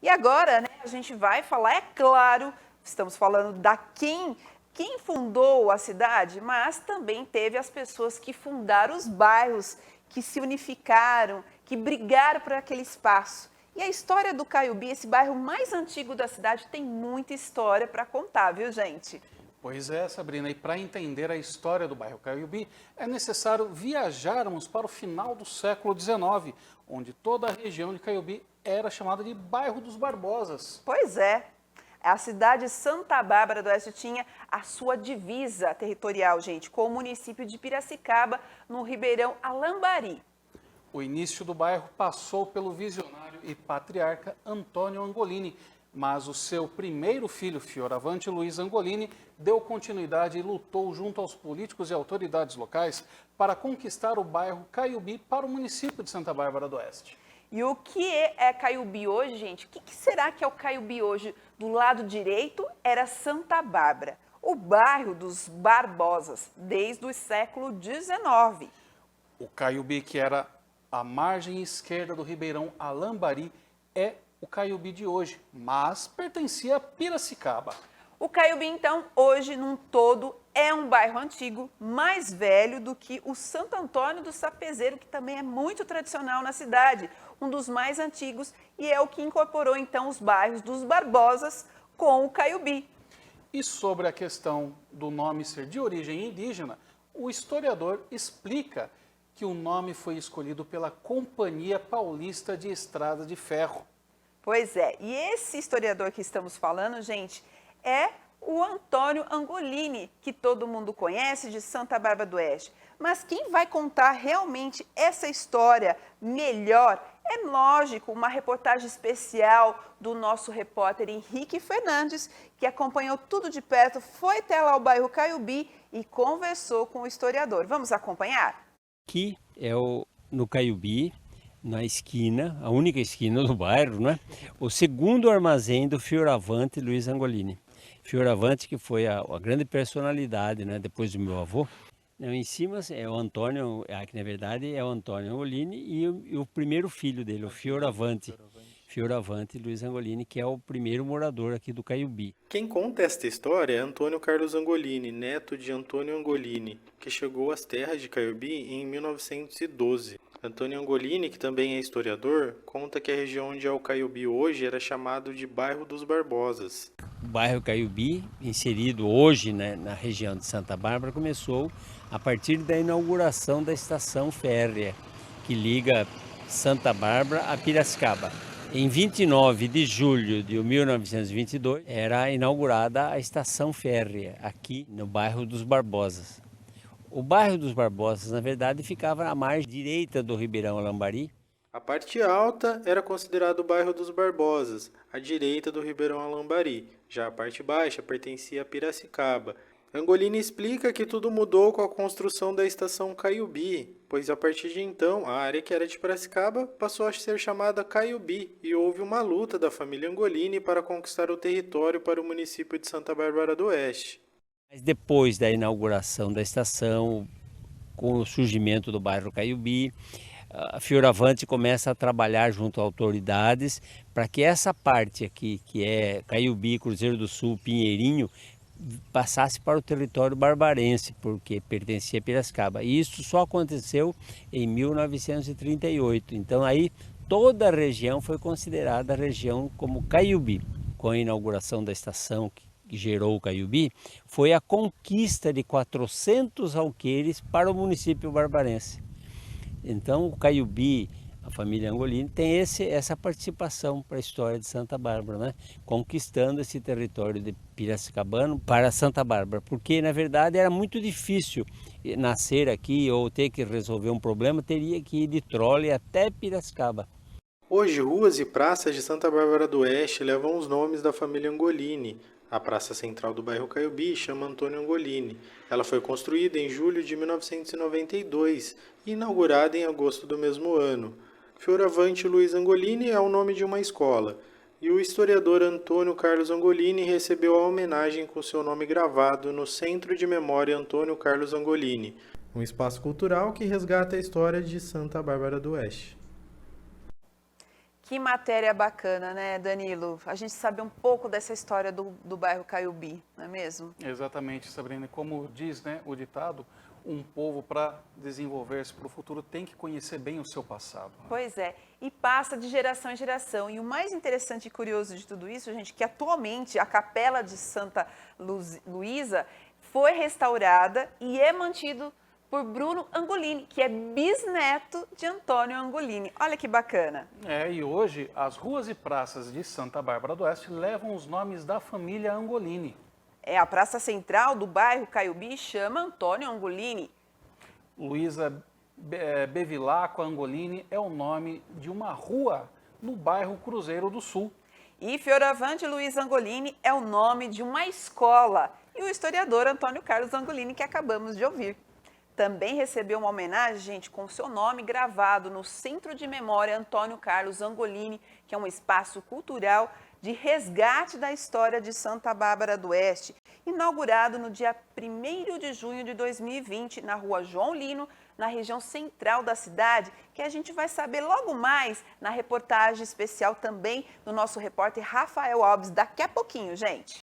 E agora, né, a gente vai falar, é claro, estamos falando da quem fundou a cidade, mas também teve as pessoas que fundaram os bairros, que se unificaram, que brigaram por aquele espaço. E a história do Caiubi, esse bairro mais antigo da cidade, tem muita história para contar, viu, gente? Pois é, Sabrina, e para entender a história do bairro Caiubi, é necessário viajarmos para o final do século XIX, onde toda a região de Caiubi era chamada de Bairro dos Barbosas. Pois é. A cidade de Santa Bárbara do Oeste tinha a sua divisa territorial, gente, com o município de Piracicaba, no Ribeirão Alambari. O início do bairro passou pelo visionário e patriarca Antônio Angolini, mas o seu primeiro filho, Fioravante Luiz Angolini, deu continuidade e lutou junto aos políticos e autoridades locais para conquistar o bairro Caiubi para o município de Santa Bárbara do Oeste. E o que é Caiubi hoje, gente? O que será que é o Caiubi hoje? Do lado direito era Santa Bárbara, o bairro dos Barbosas, desde o século XIX. O Caiubi, que era a margem esquerda do Ribeirão Alambari, é o Caiubi de hoje, mas pertencia a Piracicaba. O Caiubi, então, hoje, num todo, é um bairro antigo, mais velho do que o Santo Antônio do Sapezeiro, que também é muito tradicional na cidade, um dos mais antigos, e é o que incorporou, então, os bairros dos Barbosas com o Caiubi. E sobre a questão do nome ser de origem indígena, o historiador explica que o nome foi escolhido pela Companhia Paulista de Estrada de Ferro. Pois é, e esse historiador que estamos falando, gente, é o Antônio Angolini, que todo mundo conhece, de Santa Bárbara do Oeste. Mas quem vai contar realmente essa história melhor é, lógico, uma reportagem especial do nosso repórter Henrique Fernandes, que acompanhou tudo de perto, foi até lá ao bairro Caiubi e conversou com o historiador. Vamos acompanhar? Aqui é no Caiubi, na esquina, a única esquina do bairro, né? O segundo armazém do Fioravante Luiz Angolini. Fioravante, que foi a grande personalidade, né, depois do meu avô. Em cima é o Antônio, que na verdade é o Antônio Angolini e o primeiro filho dele, o Fioravante. Fioravante Luiz Angolini, que é o primeiro morador aqui do Caiubi. Quem conta esta história é Antônio Carlos Angolini, neto de Antônio Angolini, que chegou às terras de Caiubi em 1912. Antônio Angolini, que também é historiador, conta que a região onde é o Caiubi hoje era chamado de Bairro dos Barbosas. O bairro Caiubi, inserido hoje, né, na região de Santa Bárbara, começou a partir da inauguração da estação férrea, que liga Santa Bárbara a Piracicaba. Em 29 de julho de 1922, era inaugurada a estação férrea, aqui no bairro dos Barbosas. O bairro dos Barbosas, na verdade, ficava à margem direita do Ribeirão Alambari. A parte alta era considerado o bairro dos Barbosas, à direita do Ribeirão Alambari. Já a parte baixa pertencia a Piracicaba. Angolini explica que tudo mudou com a construção da estação Caiubi, pois a partir de então a área que era de Piracicaba passou a ser chamada Caiubi e houve uma luta da família Angolini para conquistar o território para o município de Santa Bárbara do Oeste. Mas depois da inauguração da estação, com o surgimento do bairro Caiubi, a Fioravante começa a trabalhar junto a autoridades para que essa parte aqui, que é Caiubi, Cruzeiro do Sul, Pinheirinho, passasse para o território barbarense, porque pertencia a Piracicaba. E isso só aconteceu em 1938. Então aí toda a região foi considerada a região como Caiubi. Com a inauguração da estação que gerou o Caiubi, foi a conquista de 400 alqueires para o município barbarense. Então o Caiubi, a família Angolini, tem essa participação para a história de Santa Bárbara, né? Conquistando esse território de Piracicabano para Santa Bárbara, porque na verdade era muito difícil nascer aqui ou ter que resolver um problema, teria que ir de trole até Piracicaba. Hoje, ruas e praças de Santa Bárbara do Oeste levam os nomes da família Angolini. A praça central do bairro Caiubi chama Antônio Angolini. Ela foi construída em julho de 1992 e inaugurada em agosto do mesmo ano. Fioravante Luiz Angolini é o nome de uma escola. E o historiador Antônio Carlos Angolini recebeu a homenagem com seu nome gravado no Centro de Memória Antônio Carlos Angolini, um espaço cultural que resgata a história de Santa Bárbara do Oeste. Que matéria bacana, né, Danilo? A gente sabe um pouco dessa história do bairro Caiubi, não é mesmo? Exatamente, Sabrina. Como diz, né, o ditado, um povo para desenvolver-se para o futuro tem que conhecer bem o seu passado. Pois é, e passa de geração em geração. E o mais interessante e curioso de tudo isso, gente, que atualmente a Capela de Santa Luísa foi restaurada e é mantido por Bruno Angolini, que é bisneto de Antônio Angolini. Olha que bacana. E hoje as ruas e praças de Santa Bárbara do Oeste levam os nomes da família Angolini. A praça central do bairro Caiubi chama Antônio Angolini. Luísa Bevilacqua Angolini é o nome de uma rua no bairro Cruzeiro do Sul. E Fioravante Luiz Angolini é o nome de uma escola. E o historiador Antônio Carlos Angolini, que acabamos de ouvir. Também recebeu uma homenagem, gente, com seu nome gravado no Centro de Memória Antônio Carlos Angolini, que é um espaço cultural de resgate da história de Santa Bárbara do Oeste, inaugurado no dia 1º de junho de 2020, na rua João Lino, na região central da cidade, que a gente vai saber logo mais na reportagem especial também do nosso repórter Rafael Alves, daqui a pouquinho, gente.